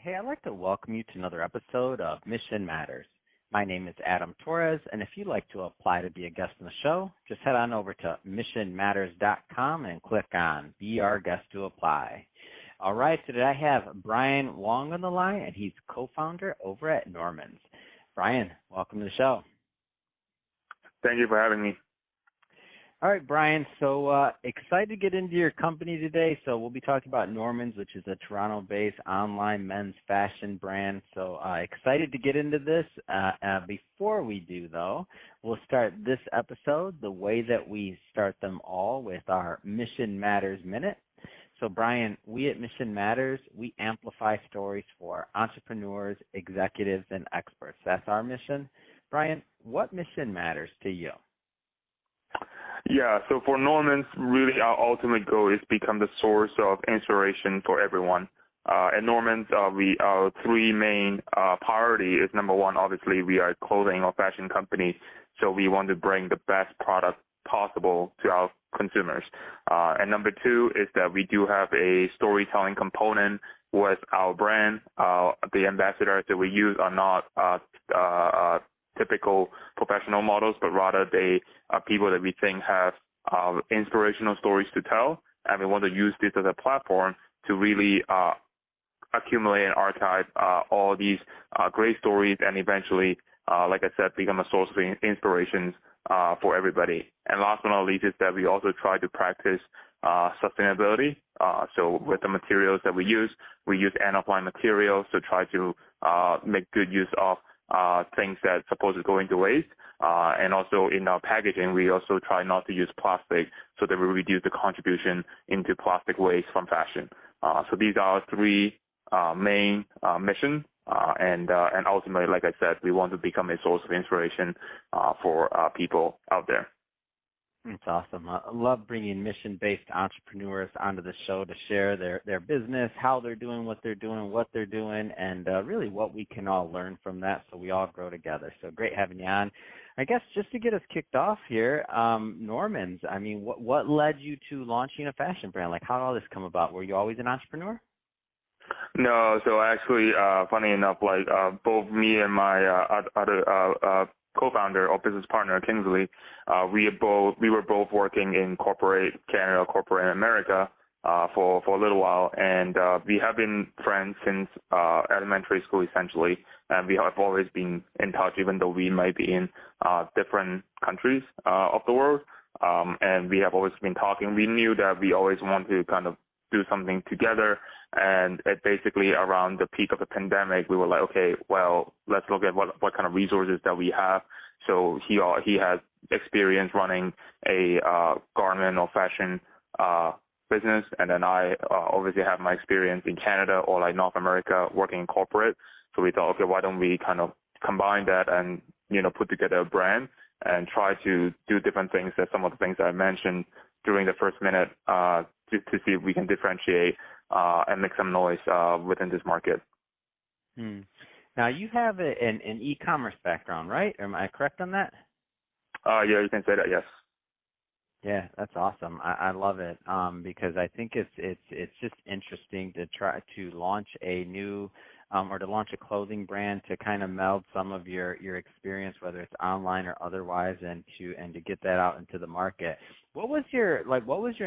Hey, I'd like to welcome you to another episode of Mission Matters. My name is Adam Torres, and if you'd like to apply to be a guest on the show, just head on over to missionmatters.com and click on Be Our Guest to Apply. All right, today I have Brian Wong on the line, and he's co-founder over at Norman's. Brian, welcome to the show. Thank you for having me. All right, Brian, so excited to get into your company today. So we'll be talking about Norman's, which is a Toronto-based online men's fashion brand. So excited to get into this. Before we do, though, we'll start this episode the way that we start them all with our Mission Matters Minute. So, Brian, we at Mission Matters, we amplify stories for entrepreneurs, executives, and experts. That's our mission. Brian, what mission matters to you? Yeah, so for Norman's, really our ultimate goal is to become the source of inspiration for everyone. At Norman's, our three main priority is number one, obviously, we are a clothing or fashion company, so we want to bring the best product possible to our consumers. And number two is that we do have a storytelling component with our brand. The ambassadors that we use are not typical professional models, but rather they are people that we think have inspirational stories to tell, and we want to use this as a platform to really accumulate and archive all these great stories and eventually, like I said, become a source of inspirations for everybody. And last but not least is that we also try to practice sustainability. So with the materials that we use end-of-line materials to try to make good use of things that supposed to go into waste. And also in our packaging, we also try not to use plastic so that we reduce the contribution into plastic waste from fashion. So these are our three main missions. And ultimately, like I said, we want to become a source of inspiration for people out there. That's awesome. I love bringing mission-based entrepreneurs onto the show to share their business, how they're doing, what they're doing, and really what we can all learn from that so we all grow together. So great having you on. I guess just to get us kicked off here, Norman's, I mean, what led you to launching a fashion brand? Like, how did all this come about? Were you always an entrepreneur? No, so actually, funny enough, like both me and my other co-founder or business partner, Kingsley, we were both working in corporate Canada, corporate America for a little while, and we have been friends since elementary school essentially, and we have always been in touch even though we might be in different countries of the world, and we have always been talking. We knew that we always want to kind of do something together, and basically around the peak of the pandemic, we were like, okay, well, let's look at what kind of resources that we have. So he has experience running a garment or fashion business, and then I obviously have my experience in Canada or like North America working in corporate. So we thought, okay, why don't we kind of combine that and put together a brand and try to do different things, that some of the things I mentioned during the first minute to see if we can differentiate and make some noise within this market. Now, you have an e-commerce background, right? Am I correct on that? Yeah, you can say that, yes. Yeah, that's awesome. I love it because I think it's just interesting to try to launch a new or to launch a clothing brand to kind of meld some of your experience, whether it's online or otherwise, and to get that out into the market. What was your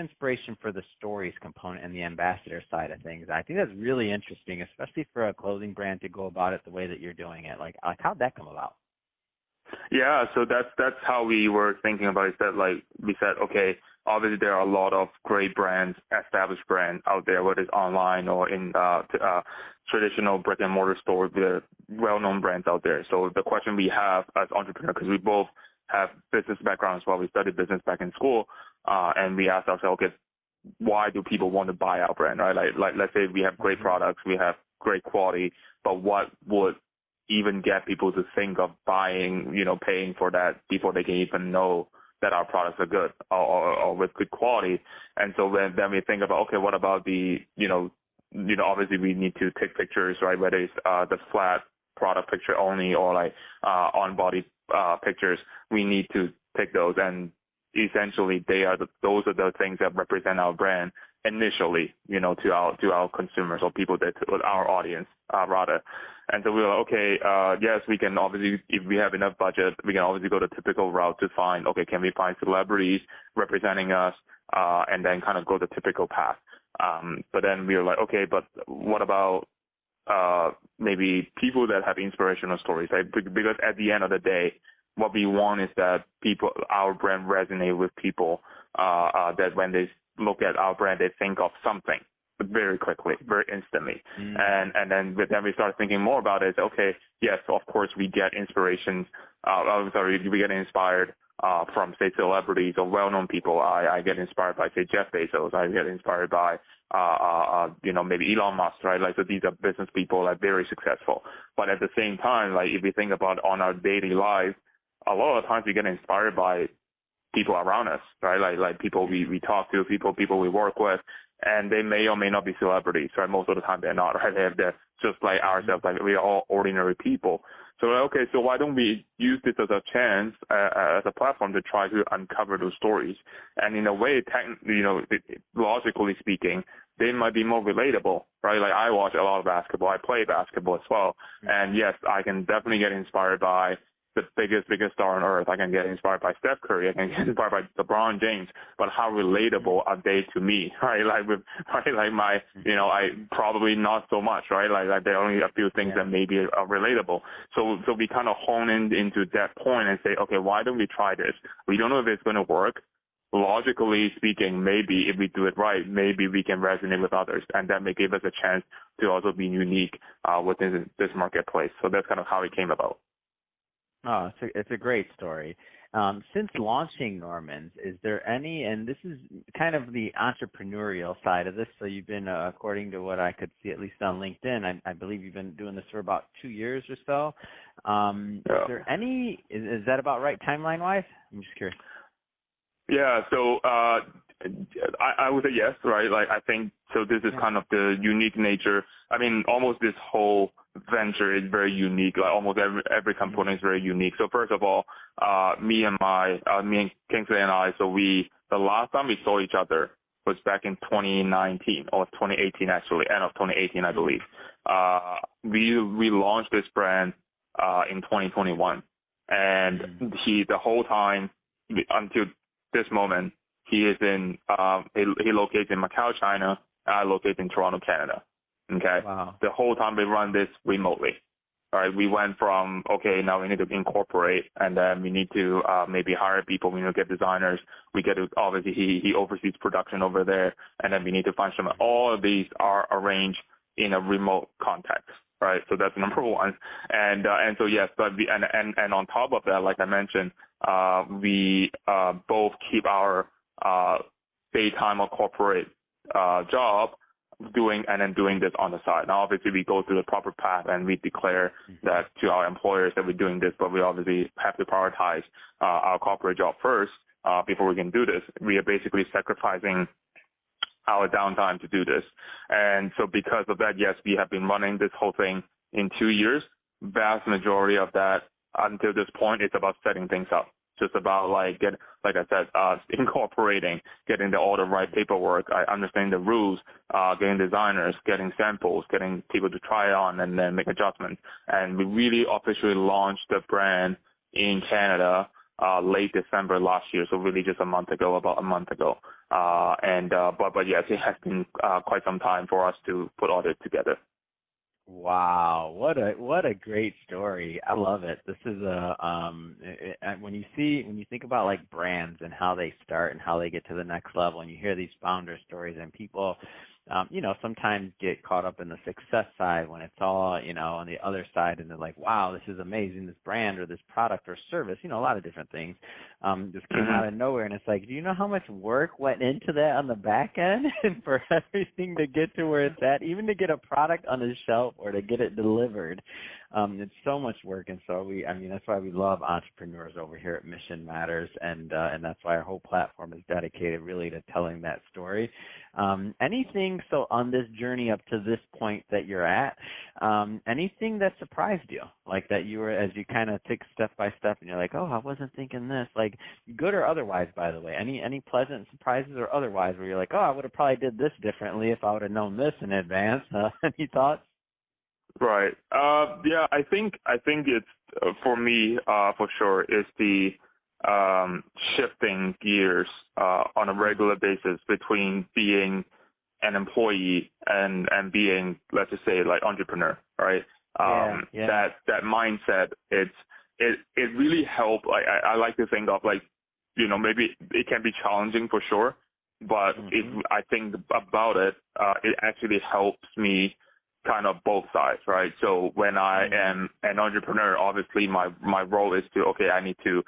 inspiration for the stories component and the ambassador side of things? I think that's really interesting, especially for a clothing brand to go about it the way that you're doing it. Like how'd that come about? Yeah, so that's how we were thinking about it. That like we said, okay, obviously there are a lot of great brands, established brands out there, whether it's online or in traditional brick and mortar stores. There are well-known brands out there. So the question we have as entrepreneurs, because we both have business backgrounds while we studied business back in school, and we asked ourselves, okay, why do people want to buy our brand, right? Like let's say we have great products, we have great quality, but what would even get people to think of buying, paying for that before they can even know that our products are good or with good quality. And so then we think about, okay, what about the, obviously we need to take pictures, right? Whether it's the flat product picture only or like on body pictures, we need to take those. And essentially those are the things that represent our brand. initially, to our consumers or people to our audience, rather. And so we were like, okay, yes, we can obviously, if we have enough budget, we can obviously go the typical route to find, okay, can we find celebrities representing us, and then kind of go the typical path. But then we were like, okay, but what about maybe people that have inspirational stories, right? Because at the end of the day, what we want is that our brand resonate with people, that when they look at our brand, they think of something very quickly, very instantly. And then we start thinking more about it. Okay, yes, of course we get inspirations. We get inspired from, say, celebrities or well-known people. I get inspired by, say, Jeff Bezos. I get inspired by, maybe Elon Musk, right? Like, so these are business people, like, very successful. But at the same time, like, if we think about on our daily lives, a lot of times we get inspired by people around us, right? Like people we talk to, people we work with, and they may or may not be celebrities, right? Most of the time they're not, right? They're just like ourselves, like we are all ordinary people. So, okay, so why don't we use this as a chance, as a platform to try to uncover those stories? And in a way, logically speaking, they might be more relatable, right? Like, I watch a lot of basketball. I play basketball as well. And yes, I can definitely get inspired by the biggest star on earth. I can get inspired by Steph Curry. I can get inspired by LeBron James. But how relatable are they to me, right? Like my, I probably not so much, right? Like there are only a few things that maybe are relatable. So we kind of hone into that point and say, okay, why don't we try this? We don't know if it's going to work. Logically speaking, maybe if we do it right, maybe we can resonate with others, and that may give us a chance to also be unique within this marketplace. So that's kind of how it came about. Oh, it's a great story. Since launching Norman's, is there any, and this is kind of the entrepreneurial side of this, so you've been, according to what I could see, at least on LinkedIn, I believe you've been doing this for about 2 years or so. Is there any, is that about right timeline-wise? I'm just curious. Yeah, so I would say yes, right? Like, I think, so this is kind of the unique nature. I mean, almost this whole venture is very unique. Like, almost every component is very unique. So first of all, me and Kingsley and I, so the last time we saw each other was back in 2019, or 2018 actually, end of 2018, I believe. We launched this brand in 2021, and the whole time until this moment, he is in, he locates in Macau, China. I locate in Toronto, Canada. Okay. Wow. The whole time we run this remotely. All right. We went from, okay, now we need to incorporate, and then we need to maybe hire people. We need to get designers. We get to, obviously he oversees production over there, and then we need to find some. All of these are arranged in a remote context. Right. So that's number one. And so yes, but and on top of that, like I mentioned, we both keep our daytime or corporate job doing this on the side. Now, obviously, we go through the proper path and we declare that to our employers that we're doing this, but we obviously have to prioritize our corporate job first before we can do this. We are basically sacrificing our downtime to do this. And so because of that, yes, we have been running this whole thing in 2 years. Vast majority of that until this point is about setting things up. Just about like I said, incorporating, getting all the right paperwork, understanding the rules, getting designers, getting samples, getting people to try it on and then make adjustments. And we really officially launched the brand in Canada late December last year, so really just about a month ago. But yes, it has been quite some time for us to put all this together. Wow, what a great story. I love it. This is when you think about like brands and how they start and how they get to the next level, and you hear these founder stories, and people sometimes get caught up in the success side when it's all, on the other side, and they're like, wow, this is amazing, this brand or this product or service, a lot of different things just came out of nowhere. And it's like, do you know how much work went into that on the back end and for everything to get to where it's at, even to get a product on the shelf or to get it delivered? It's so much work, and so that's why we love entrepreneurs over here at Mission Matters, and that's why our whole platform is dedicated really to telling that story. Anything so on this journey up to this point that you're at, anything that surprised you, like that you were, as you kind of take step by step, and you're like, oh, I wasn't thinking this, like good or otherwise, by the way, any pleasant surprises or otherwise, where you're like, oh, I would have probably did this differently if I would have known this in advance. Any thoughts? Right. Yeah, I think it's for me, for sure, is the shifting gears on a regular basis between being an employee and being, let's just say, like entrepreneur, right? That mindset, it really helped. Like I like to think of, like, maybe it can be challenging for sure, but if I think about it, it actually helps me kind of both sides, right? So when I am an entrepreneur, obviously my role is to, okay, I need to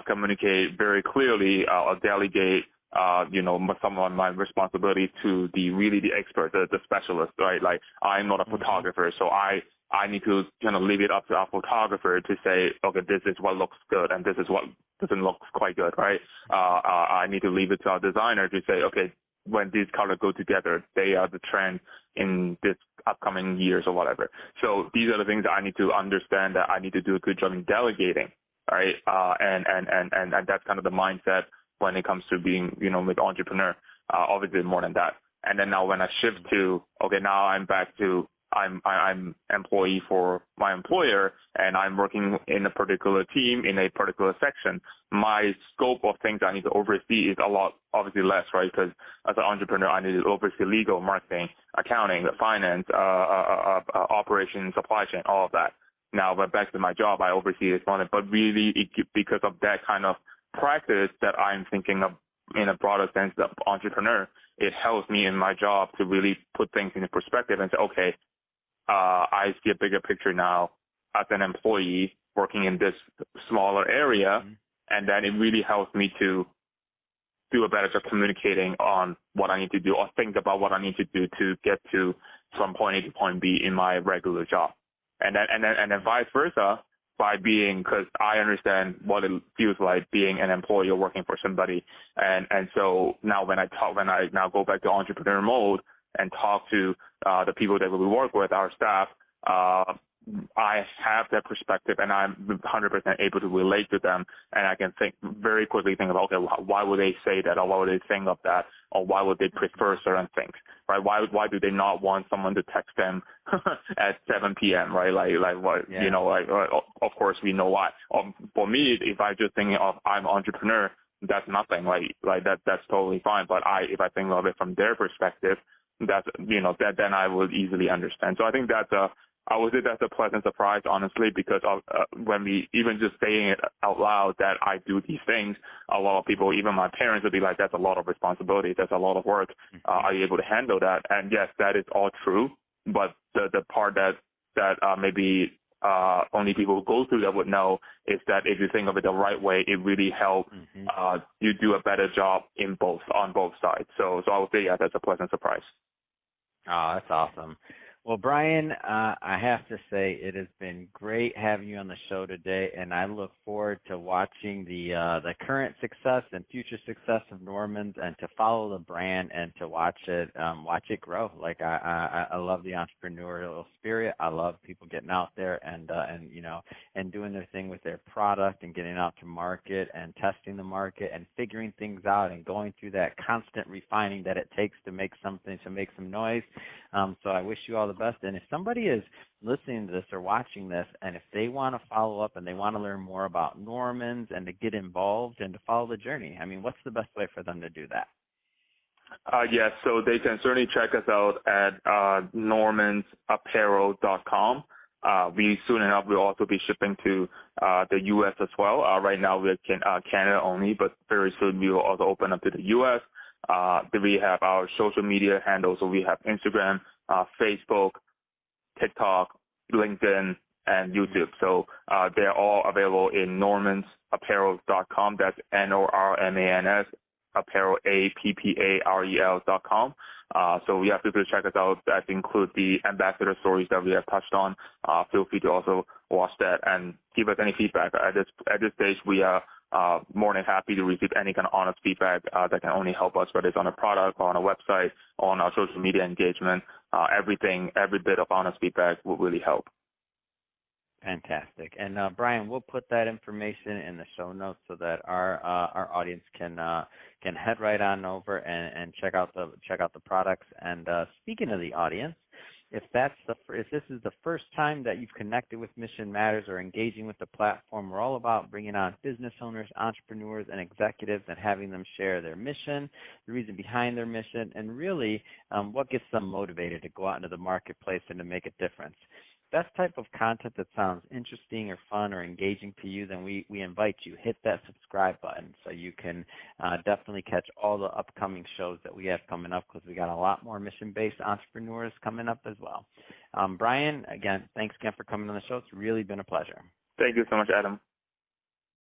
communicate very clearly, delegate, some of my responsibility to the expert, the specialist, right? Like, I'm not a photographer, so I need to kind of leave it up to our photographer to say, okay, this is what looks good and this is what doesn't look quite good, right? I need to leave it to our designer to say, okay, when these colors go together, they are the trend in this upcoming years or whatever. So these are the things that I need to understand, that I need to do a good job in delegating, right? And that's kind of the mindset when it comes to being, with entrepreneur, obviously more than that. And then now when I shift to, okay, now I'm back to, I'm employee for my employer, and I'm working in a particular team in a particular section. My scope of things I need to oversee is a lot, obviously less, right? Because as an entrepreneur, I need to oversee legal, marketing, accounting, finance, operations, supply chain, all of that. Now, but back to my job, I oversee this one, but really because of that kind of practice that I'm thinking of in a broader sense, the entrepreneur, it helps me in my job to really put things into perspective and say, okay, I see a bigger picture now as an employee working in this smaller area, and then it really helps me to do a better job communicating on what I need to do or think about what I need to do to get to from point A to point B in my regular job, and then vice versa. Because I understand what it feels like being an employee or working for somebody, and so now when I now go back to entrepreneur mode and talk to the people that we work with, our staff, I have that perspective, and I'm 100% able to relate to them, and I can very quickly think about, okay, why would they say that, or why would they think of that, or why would they prefer certain things, right? Why do they not want someone to text them at 7 p.m., right? Like what, of course we know why. For me, if I just think of I'm an entrepreneur, that's nothing, like that's totally fine. But if I think of it from their perspective, that's, then I will easily understand. So I think I would say that's a pleasant surprise, honestly, because of, when we even just saying it out loud that I do these things, a lot of people, even my parents, would be like, that's a lot of responsibility. That's a lot of work. Are you able to handle that? And yes, that is all true. But the part that maybe only people who go through that would know is that if you think of it the right way, it really helps you do a better job on both sides. So I would say, yeah, that's a pleasant surprise. Oh, that's awesome. Well, Brian, I have to say it has been great having you on the show today, and I look forward to watching the current success and future success of Norman's, and to follow the brand and to watch it grow. Like I love the entrepreneurial spirit. I love people getting out there and doing their thing with their product and getting out to market and testing the market and figuring things out and going through that constant refining that it takes to make something, to make some noise. So I wish you all the best. And if somebody is listening to this or watching this, and if they want to follow up and they want to learn more about Norman's and to get involved and to follow the journey, I mean, what's the best way for them to do that? Yes, so they can certainly check us out at normansapparel.com. We soon enough will also be shipping to the U.S. as well. Right now we're Canada only, but very soon we will also open up to the U.S. We have our social media handles, so we have Instagram, Facebook, TikTok, LinkedIn, and YouTube. So they're all available in normansapparel.com. That's NORMANS apparel, apparel.com. So you have to check us out. That includes the ambassador stories that we have touched on. Feel free to also watch that and give us any feedback. At this stage, we are more than happy to receive any kind of honest feedback that can only help us, whether it's on a product, or on a website, or on our social media engagement. Every bit of honest feedback will really help. Fantastic. And Brian, we'll put that information in the show notes so that our audience can head right on over and check out the products. And speaking of the audience, if this is the first time that you've connected with Mission Matters or engaging with the platform, we're all about bringing on business owners, entrepreneurs, and executives and having them share their mission, the reason behind their mission, and really what gets them motivated to go out into the marketplace and to make a difference. That's type of content that sounds interesting or fun or engaging to you, then we invite you. Hit that subscribe button so you can definitely catch all the upcoming shows that we have coming up, because we got a lot more mission-based entrepreneurs coming up as well. Brian, again, thanks again for coming on the show. It's really been a pleasure. Thank you so much, Adam.